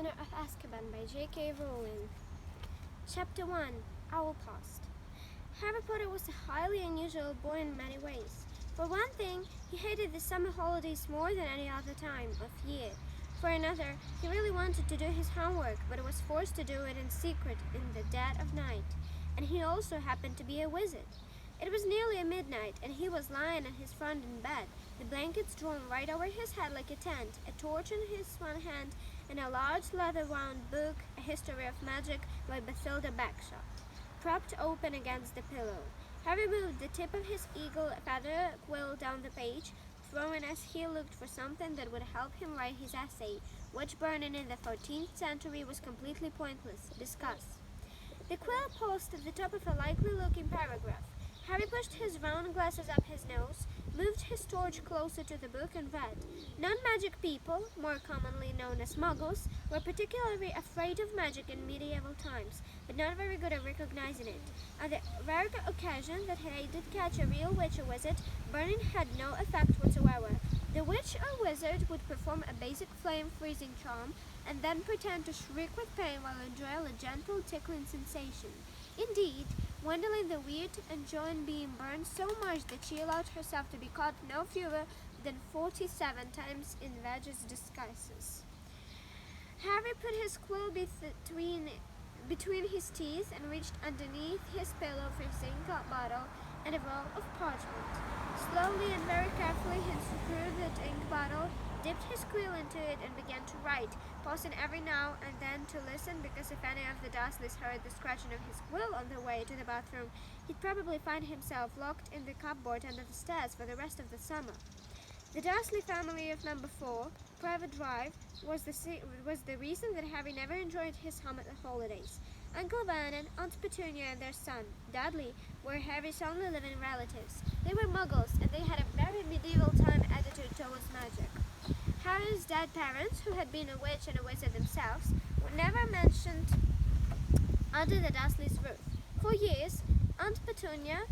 Prisoner of Azkaban by J.K. Rowling. Chapter 1. Our Past. Harry Potter was a highly unusual boy in many ways. For one thing, he hated the summer holidays more than any other time of year. For another, he really wanted to do his homework, but was forced to do it in secret in the dead of night. And he also happened to be a wizard. It was nearly midnight, and he was lying on his front in bed, the blankets drawn right over his head like a tent, a torch in his one hand, and a large leather-bound book, A History of Magic by Bathilda Bagshot, propped open against the pillow. Harry moved the tip of his eagle feather quill down the page, throwing as he looked for something that would help him write his essay, which burning in the 14th century was completely pointless. Discuss. The quill paused at the top of a likely-looking paragraph. Harry pushed his round glasses up his nose, moved his torch closer to the book and read. Non-magic people, more commonly known as muggles, were particularly afraid of magic in medieval times, but not very good at recognizing it. On the rare occasion that they did catch a real witch or wizard, burning had no effect whatsoever. The witch or wizard would perform a basic flame-freezing charm and then pretend to shriek with pain while enjoying a gentle tickling sensation. Indeed, Gwendolyn the Weird enjoyed being burned so much that she allowed herself to be caught no fewer than 47 times in various disguises. Harry put his quill between his teeth and reached underneath his pillow for his ink bottle and a roll of parchment. Slowly and very carefully he unscrewed the ink bottle, dipped his quill into it and began to write, pausing every now and then to listen, because if any of the Dursleys heard the scratching of his quill on the way to the bathroom, he'd probably find himself locked in the cupboard under the stairs for the rest of the summer. The Dursley family of number 4, Private Drive, was the reason that Harry never enjoyed his summer holidays. Uncle Vernon, Aunt Petunia and their son, Dudley, were Harry's only living relatives. They were muggles, and they had a very medieval time attitude towards magic. Harry's dead parents, who had been a witch and a wizard themselves, were never mentioned under the Dursleys' roof. For years, Aunt Petunia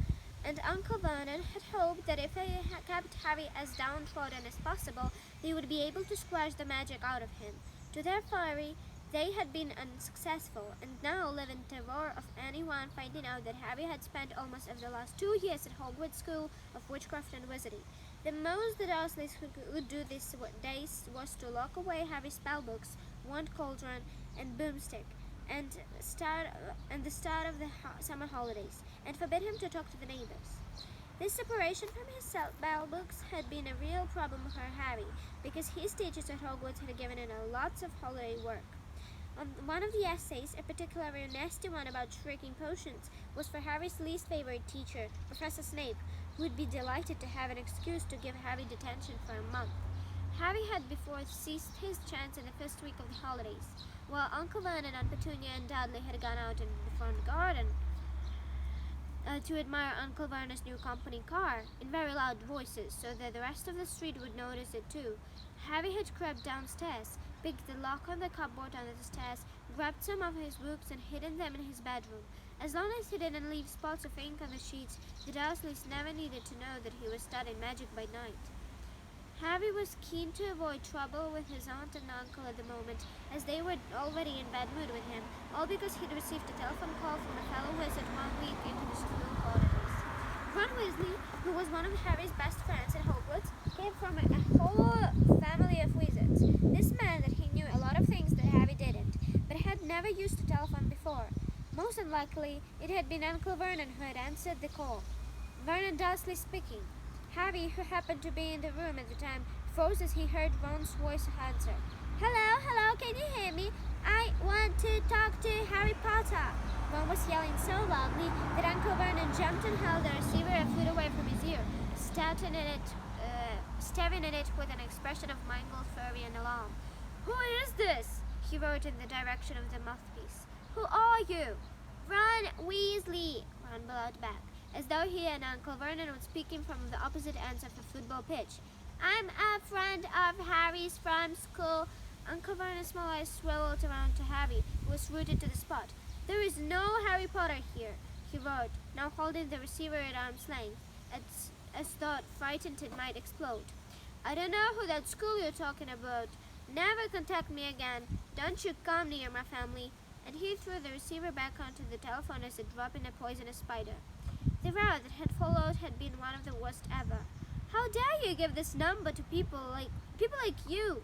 and Uncle Vernon had hoped that if they kept Harry as downtrodden as possible, they would be able to squash the magic out of him. To their fury, they had been unsuccessful, and now lived in terror of anyone finding out that Harry had spent almost of the last 2 years at Hogwarts School of Witchcraft and Wizardry. The most the Dursleys could do these days was to lock away Harry's spellbooks, wand cauldron, and boomstick, and the start of the summer holidays, and forbid him to talk to the neighbors. This separation from his spellbooks had been a real problem for Harry, because his teachers at Hogwarts had given him lots of holiday work. On one of the essays, a particularly nasty one about shrieking potions, was for Harry's least favorite teacher, Professor Snape, who would be delighted to have an excuse to give Harry detention for a month. Harry had before seized his chance in the first week of the holidays, while Uncle Vernon and Petunia and Dudley had gone out in the front garden to admire Uncle Vernon's new company car in very loud voices, so that the rest of the street would notice it too. Harry had crept downstairs, picked the lock on the cupboard under the stairs, grabbed some of his books and hidden them in his bedroom. As long as he didn't leave spots of ink on the sheets, the Dursleys never needed to know that he was studying magic by night. Harry was keen to avoid trouble with his aunt and uncle at the moment, as they were already in bad mood with him, all because he'd received a telephone call from a fellow wizard 1 week into the school quarters. Ron Weasley, who was one of Harry's best friends at Hogwarts, came from a whole family of wizards. This meant that he knew a lot of things that Harry didn't, but had never used a telephone before. Most unlikely, it had been Uncle Vernon who had answered the call. Vernon Dursley speaking. Harry, who happened to be in the room at the time, froze as he heard Ron's voice answer. Hello, can you hear me? I want to talk to Harry Potter. Ron was yelling so loudly that Uncle Vernon jumped and held the receiver a foot away from his ear, staring at it with an expression of mingled fury and alarm. Who is this? He wrote in the direction of the mouthpiece. Who are you? Ron Weasley, Ron bellowed back, as though he and Uncle Vernon were speaking from the opposite ends of a football pitch. I'm a friend of Harry's from school. Uncle Vernon's small eyes swirled around to Harry, who was rooted to the spot. There is no Harry Potter here, he wrote, now holding the receiver at arm's length, as though frightened it might explode. I don't know who that school you're talking about, Never contact me again. Don't you come near my family. And he threw the receiver back onto the telephone as it dropped in a poisonous spider. The row that had followed had been one of the worst ever. How dare you give this number to people like you?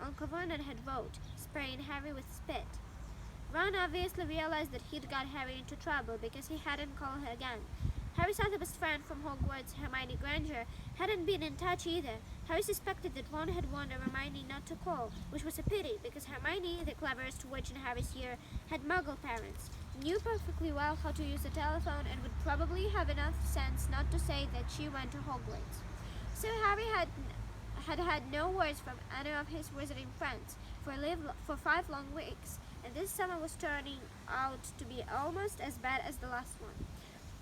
Uncle Vernon had vowed, spraying Harry with spit. Ron obviously realized that he'd got Harry into trouble because he hadn't called her again. Harry's other best friend from Hogwarts, Hermione Granger, hadn't been in touch either. Harry suspected that Ron had warned Hermione not to call, which was a pity because Hermione, the cleverest witch in Harry's year, had Muggle parents, knew perfectly well how to use a telephone, and would probably have enough sense not to say that she went to Hogwarts. So Harry had no words from any of his wizarding friends for 5 long weeks, and this summer was turning out to be almost as bad as the last one.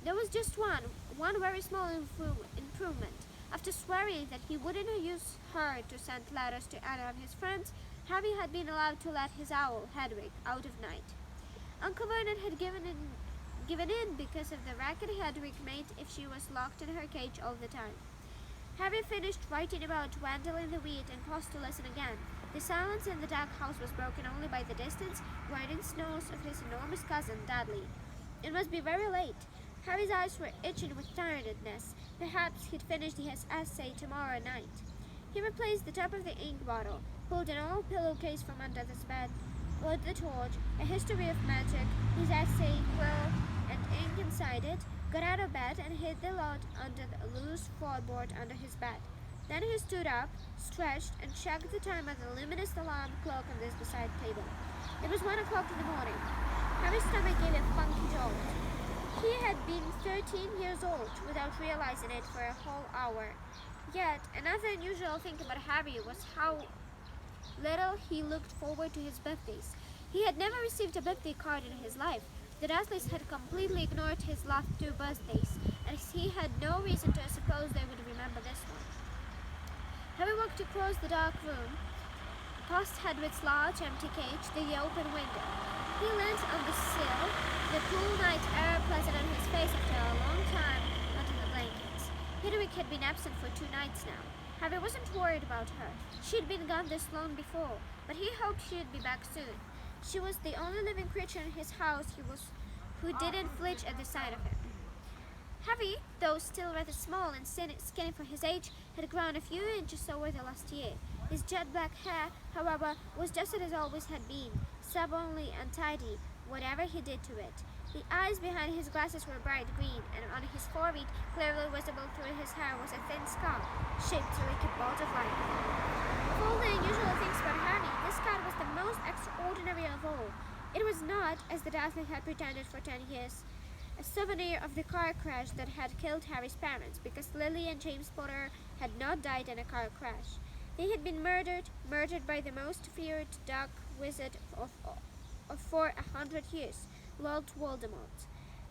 There was just one very small improvement. After swearing that he wouldn't use her to send letters to any of his friends, Harry had been allowed to let his owl, Hedwig, out of night. Uncle Vernon had given in because of the racket Hedwig made if she was locked in her cage all the time. Harry finished writing about Wendell in the Wheat and paused to listen again. The silence in the dark house was broken only by the distant, grinding snows of his enormous cousin, Dudley. It must be very late. Harry's eyes were itching with tiredness. Perhaps he'd finish his essay tomorrow night. He replaced the top of the ink bottle, pulled an old pillowcase from under his bed, lit the torch, a history of magic, his essay, quill, and ink inside it, got out of bed and hid the lot under the loose floorboard under his bed. Then he stood up, stretched, and checked the time on the luminous alarm clock on this beside table. It was 1 o'clock in the morning. Harry's stomach gave a funky jolt. He had been 13 years old without realizing it for a whole hour. Yet, another unusual thing about Harry was how little he looked forward to his birthdays. He had never received a birthday card in his life. The Dursleys had completely ignored his last 2 birthdays, and he had no reason to suppose they would remember this one. Harry walked across the dark room, past Hedwig's large empty cage, to the open window. He leaned on the sill, the cool night air pleasant on his face after a long time under the blankets. Hedwig had been absent for 2 nights now. Harry wasn't worried about her. She'd been gone this long before, but he hoped she'd be back soon. She was the only living creature in his house who didn't flinch at the sight of him. Harry, though still rather small and skinny for his age, had grown a few inches over the last year. His jet black hair, however, was just as it always had been, stubbornly untidy, whatever he did to it. The eyes behind his glasses were bright green, and on his forehead, clearly visible through his hair, was a thin scar, shaped like a bolt of light. Of all the unusual things about Harry, this scar was the most extraordinary of all. It was not, as the Dursleys had pretended for 10 years, a souvenir of the car crash that had killed Harry's parents, because Lily and James Potter had not died in a car crash. They had been murdered by the most feared dark wizard for 100 years, Lord Voldemort.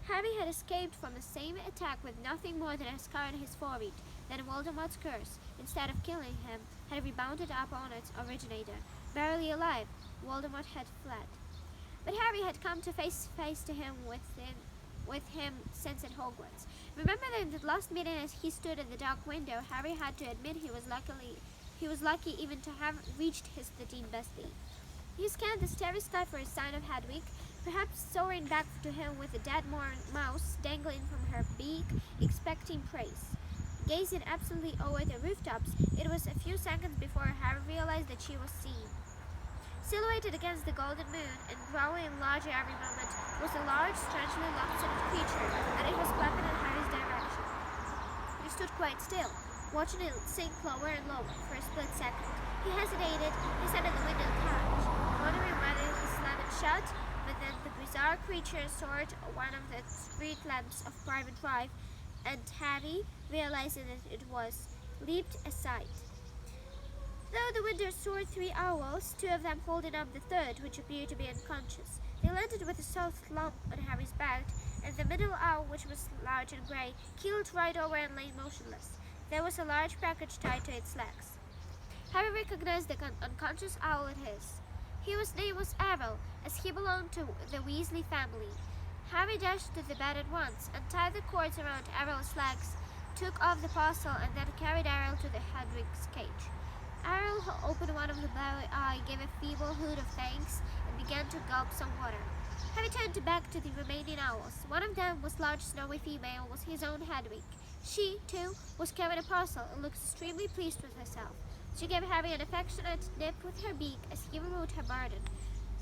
Harry had escaped from the same attack with nothing more than a scar on his forehead. Then Voldemort's curse, instead of killing him, had rebounded up on its originator. Barely alive, Voldemort had fled. But Harry had come to face to him with him since at Hogwarts. Remember that in the last meeting, as he stood at the dark window, Harry had to admit he was lucky even to have reached his 13th birthday. He scanned the starry sky for a sign of Hedwig, perhaps soaring back to him with a dead mouse dangling from her beak, expecting praise. Gazing absolutely over the rooftops, it was a few seconds before Harry realized that she was seen. Silhouetted against the golden moon and growing larger every moment was a large, strangely lopsided creature, and it was clapping in Harry's direction. He stood quite still, watching it sink lower and lower for a split second. He hesitated, his head at the window catch, wondering whether he slammed it shut, but then the bizarre creature soared one of the street lamps of Private Drive, and Harry, realizing that it was, leaped aside. Though the window soared 3 owls, 2 of them holding up the third, which appeared to be unconscious. They landed with a soft lump on Harry's back, and the middle owl, which was large and grey, keeled right over and lay motionless. There was a large package tied to its legs. Harry recognized the unconscious owl as his. His name was Errol, as he belonged to the Weasley family. Harry dashed to the bed at once, untied the cords around Errol's legs, took off the parcel, and then carried Errol to the Hedwig's cage. Ariel opened one of the blurry eyes, gave a feeble hoot of thanks, and began to gulp some water. Harry turned back to the remaining owls. One of them was large, snowy female, was his own Hedwig. She, too, was carrying a parcel and looked extremely pleased with herself. She gave Harry an affectionate nip with her beak as he removed her burden,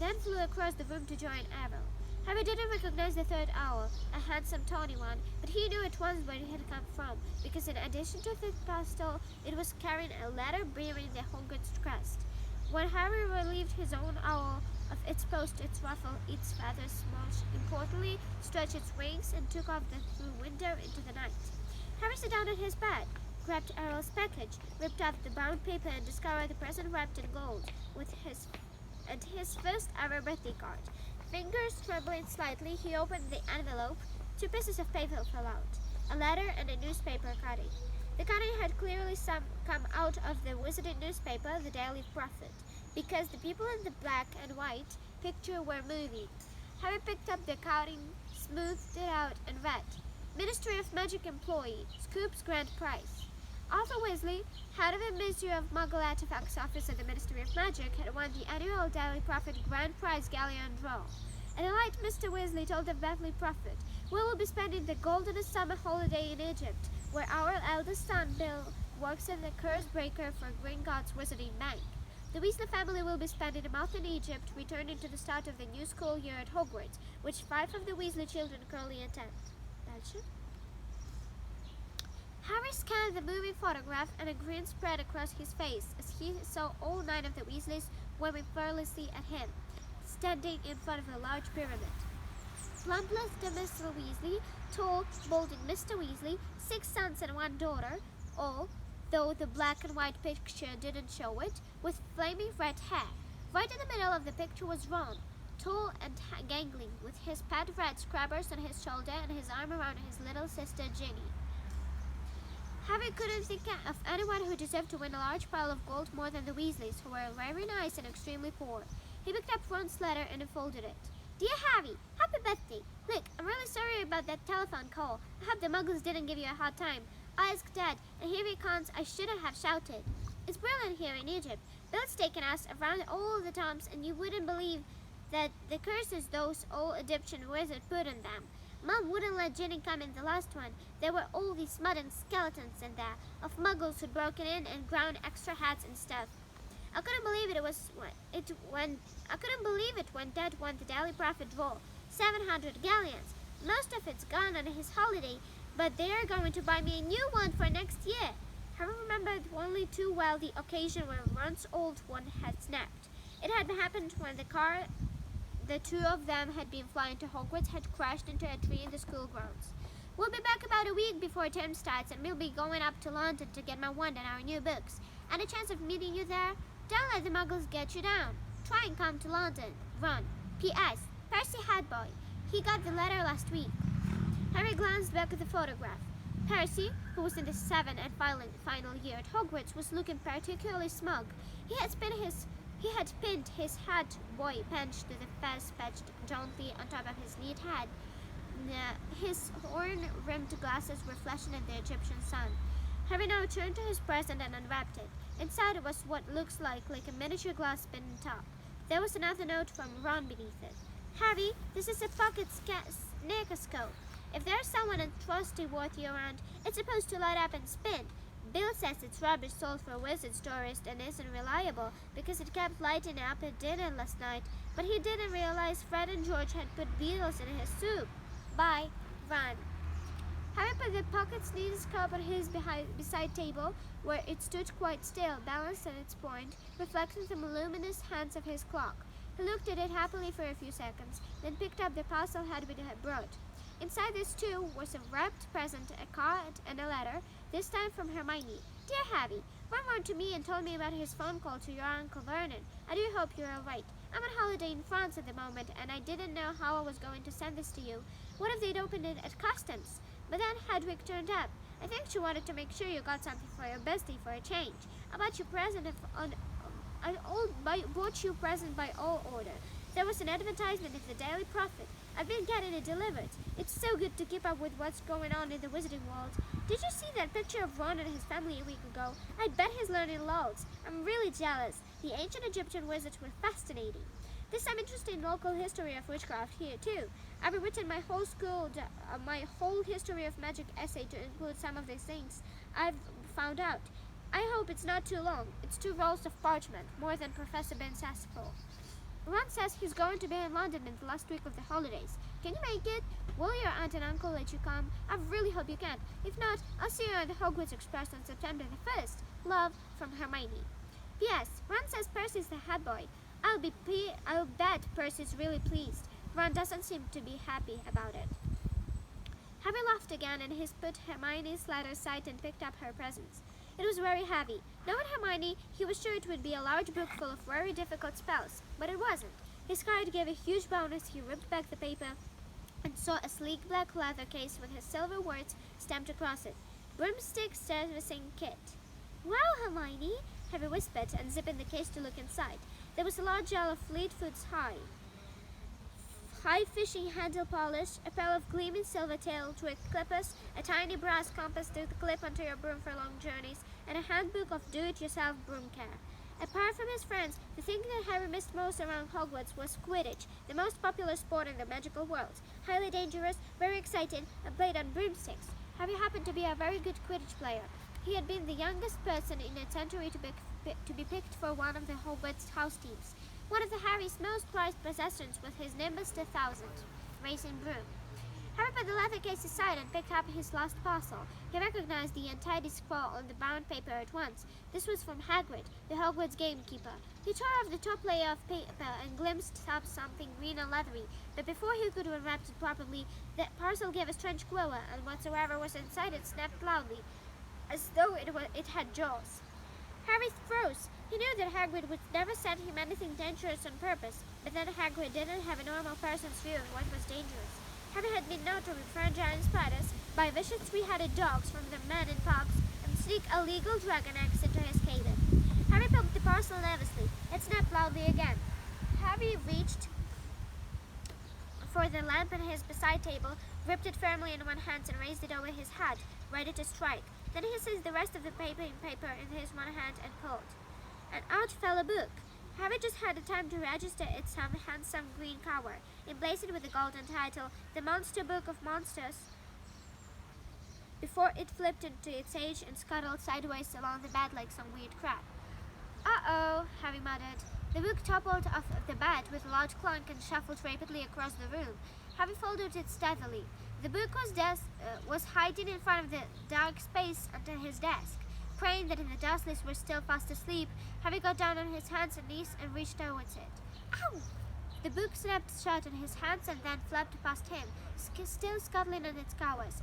then flew across the room to join Ariel. Harry didn't recognize the third owl, a handsome tawny one, but he knew at once where it had come from, because in addition to the parcel, it was carrying a letter bearing the Hogwarts crest. When Harry relieved his own owl of its post, its ruffle, its feathers, most importantly, stretched its wings and took off through window into the night. Harry sat down at his bed, grabbed Ariel's package, ripped off the bound paper, and discovered the present wrapped in gold, with his first ever birthday card. Fingers trembling slightly, he opened the envelope. 2 pieces of paper fell out, a letter and a newspaper cutting. The cutting had clearly come out of the wizarding newspaper, the Daily Prophet, because the people in the black and white picture were moving. Harry picked up the cutting, smoothed it out, and read, Ministry of Magic employee, Scoop's grand prize. Arthur Weasley, head of the Ministry of Muggle Artifacts Office at the Ministry of Magic, had won the annual Daily Prophet Grand Prize Galleon Draw. And the light Mr. Weasley told the Daily Prophet, we will be spending the goldenest summer holiday in Egypt, where our eldest son, Bill, works as a curse breaker for Gringotts Wizarding Bank. The Weasley family will be spending a month in Egypt, returning to the start of the new school year at Hogwarts, which 5 of the Weasley children currently attend. Harry scanned the moving photograph, and a grin spread across his face as he saw all 9 of the Weasleys waving fearlessly at him, standing in front of a large pyramid. Plumpless Mr. Weasley, tall, balding Mr. Weasley, 6 sons and 1 daughter, all, though the black and white picture didn't show it, with flaming red hair. Right in the middle of the picture was Ron, tall and gangling, with his pet red scrubbers on his shoulder and his arm around his little sister Ginny. Harry couldn't think of anyone who deserved to win a large pile of gold more than the Weasleys, who were very nice and extremely poor. He picked up Ron's letter and unfolded it. Dear Harry, happy birthday! Look, I'm really sorry about that telephone call. I hope the Muggles didn't give you a hard time. I asked Dad, and here he comes. I shouldn't have shouted. It's brilliant here in Egypt. Bill's taken us around all the tombs, and you wouldn't believe that the curses those old Egyptian wizards put on them. Mom wouldn't let Ginny come in the last one. There were all these modern skeletons in there, of Muggles who'd broken in and ground extra hats and stuff. I couldn't believe it when Dad won the Daily Prophet draw. 700 galleons. Most of it's gone on his holiday, but they are going to buy me a new one for next year. Harry remembered only too well the occasion when Ron's old one had snapped. It had happened when the car the 2 of them had been flying to Hogwarts had crashed into a tree in the school grounds. We'll be back about a week before term starts, and we'll be going up to London to get my wand and our new books. Any chance of meeting you there? Don't let the Muggles get you down. Try and come to London. Ron. P.S. Percy Hadboy. He got the letter last week. Harry glanced back at the photograph. Percy, who was in the 7th and final year at Hogwarts, was looking particularly smug. He had pinned his hat boy bench to the fez patched jauntily on top of his neat head. His horn-rimmed glasses were flashing in the Egyptian sun. Harry now turned to his present and unwrapped it. Inside was what looks like a miniature glass spinning top. There was another note from Ron beneath it. Harry, this is a pocket sneakoscope. If there's someone trustworthy around, it's supposed to light up and spin. Bill says it's rubbish sold for wizard tourists and isn't reliable because it kept lighting up at dinner last night, but he didn't realize Fred and George had put beetles in his soup. Bye, Ron. Harry put the pocket stethoscope on his beside table, where it stood quite still, balanced on its point, reflecting the luminous hands of his clock. He looked at it happily for a few seconds, then picked up the parcel Hedwig had brought. Inside this, too, was a wrapped present, a card and a letter, this time from Hermione. Dear Harry, Ron wrote to me and told me about his phone call to your Uncle Vernon. I do hope you're all right. I'm on holiday in France at the moment, and I didn't know how I was going to send this to you. What if they'd opened it at customs? But then Hedwig turned up. I think she wanted to make sure you got something for your bestie for a change. I bought you bought you present by all order. There was an advertisement in the Daily Prophet. I've been getting it delivered. It's so good to keep up with what's going on in the wizarding world. Did you see that picture of Ron and his family a week ago? I bet he's learning loads. I'm really jealous. The ancient Egyptian wizards were fascinating. There's some interesting local history of witchcraft here too. I've written my whole history of magic essay to include some of these things I've found out. I hope it's not too long. It's 2 rolls of parchment, more than Professor Ben's asked for. Ron says he's going to be in London in the last week of the holidays. Can you make it? Will your aunt and uncle let you come? I really hope you can. If not, I'll see you on the Hogwarts Express on September the 1st. Love, from Hermione. P.S. Ron says Percy's the head boy. I'll bet Percy's really pleased. Ron doesn't seem to be happy about it. Harry laughed again and he put Hermione's letter aside and picked up her presents. It was very heavy. Knowing Hermione, he was sure it would be a large book full of very difficult spells, but it wasn't. His heart gave a huge bound as he ripped back the paper and saw a sleek black leather case with his silver words stamped across it. Broomstick Servicing Kit. Wow, Hermione, Harry whispered, unzipping the case to look inside. There was a large jar of Fleetfoot's high fishing handle polish, a pair of gleaming silver-tailed twig clippers, a tiny brass compass to clip onto your broom for long journeys, and a handbook of do-it-yourself broom care. Apart from his friends, the thing that Harry missed most around Hogwarts was Quidditch, the most popular sport in the magical world. Highly dangerous, very exciting, and played on broomsticks. Harry happened to be a very good Quidditch player. He had been the youngest person in a century to be picked for one of the Hogwarts house teams. One of Harry's most prized possessions was his Nimbus 2000 racing broom. Harry put the leather case aside and picked up his lost parcel. He recognized the untidy scroll on the bound paper at once. This was from Hagrid, the Hogwarts gamekeeper. He tore off the top layer of paper and glimpsed up something green and leathery, but before he could unwrap it properly, the parcel gave a strange quiver, and whatsoever was inside it snapped loudly, as though it had jaws. Harry froze. He knew that Hagrid would never send him anything dangerous on purpose, but then Hagrid didn't have a normal person's view of what was dangerous. Harry had been known to befriend giant spiders, buy vicious three-headed dogs from the men in parks, and sneak illegal dragon eggs into his cabin. Harry poked the parcel nervously. It snapped loudly again. Harry reached for the lamp on his beside table, gripped it firmly in one hand and raised it over his head, ready to strike. Then he seized the rest of the paper in his one hand and pulled. And out fell a book. Harry just had the time to register its handsome green cover, emblazoned with the golden title, The Monster Book of Monsters, before it flipped into its age and scuttled sideways along the bed like some weird crab. Uh-oh, Harry muttered. The book toppled off the bed with a loud clunk and shuffled rapidly across the room. Harry folded it steadily. The book was hiding in front of the dark space under his desk. Praying that the Dursleys were still fast asleep, Harry got down on his hands and knees and reached towards it. Ow! The book snapped shut in his hands and then flapped past him, still scuttling on its covers.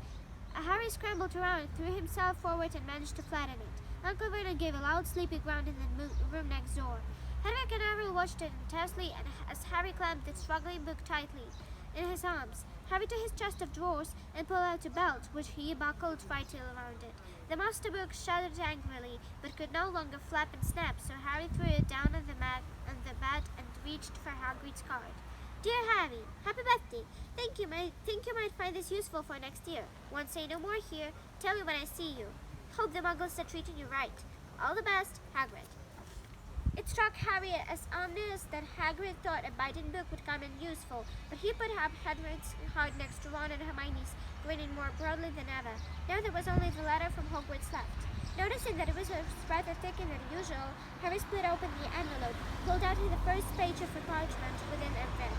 Harry scrambled around, threw himself forward and managed to flatten it. Uncle Vernon gave a loud sleepy groan in the room next door. Hedwig and Ariel watched it intensely as Harry clamped the struggling book tightly in his arms. Harry to his chest of drawers and pulled out a belt, which he buckled tightly around it. The monster book shuddered angrily, but could no longer flap and snap, so Harry threw it down on the bed and reached for Hagrid's card. Dear Harry, happy birthday! Think you might find this useful for next year. Won't say no more here. Tell me when I see you. Hope the Muggles are treating you right. All the best, Hagrid. It struck Harry as ominous that Hagrid thought a binding book would come in useful, but he put up Hagrid's card next to Ron and Hermione's, grinning more broadly than ever. Now there was only the letter from Hogwarts left. Noticing that it was rather thicker than usual, Harry split open the envelope, pulled out the first page of the parchment within and read.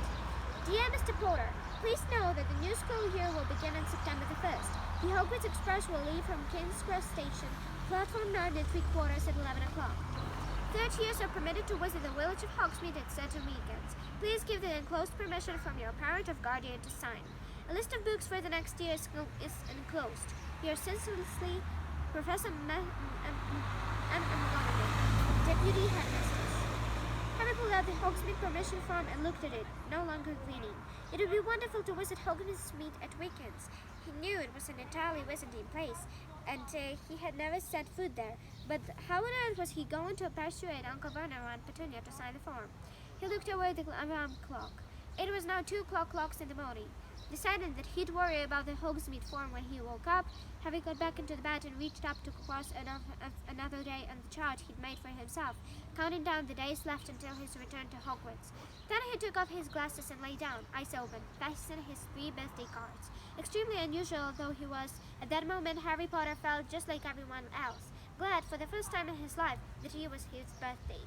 Dear Mr. Potter, please know that the new school year will begin on September the 1st. The Hogwarts Express will leave from King's Cross Station, platform 9 and 3/4 at 11 o'clock. Third years are permitted to visit the village of Hogsmeade at certain weekends. Please give the enclosed permission from your parent or guardian to sign. A list of books for the next year is enclosed. Yours sincerely, Professor McGonagall, Deputy Headmistress. Harry pulled out the Hogsmeade permission form and looked at it, no longer grinning. It would be wonderful to visit Hogsmeade at weekends. He knew it was an entirely Byzantine place, and he had never set foot there. But how on earth was he going to persuade Uncle Vernon or Aunt Petunia to sign the form? He looked over the alarm clock. It was now 2 o'clock in the morning. decided that he'd worry about the Hogsmeade form when he woke up. Harry got back into the bed and reached up to cross another day on the chart he'd made for himself, counting down the days left until his return to Hogwarts. Then he took off his glasses and lay down, eyes open, facing his 3 birthday cards. Extremely unusual though he was, at that moment Harry Potter felt just like everyone else, glad for the first time in his life that he was his birthday.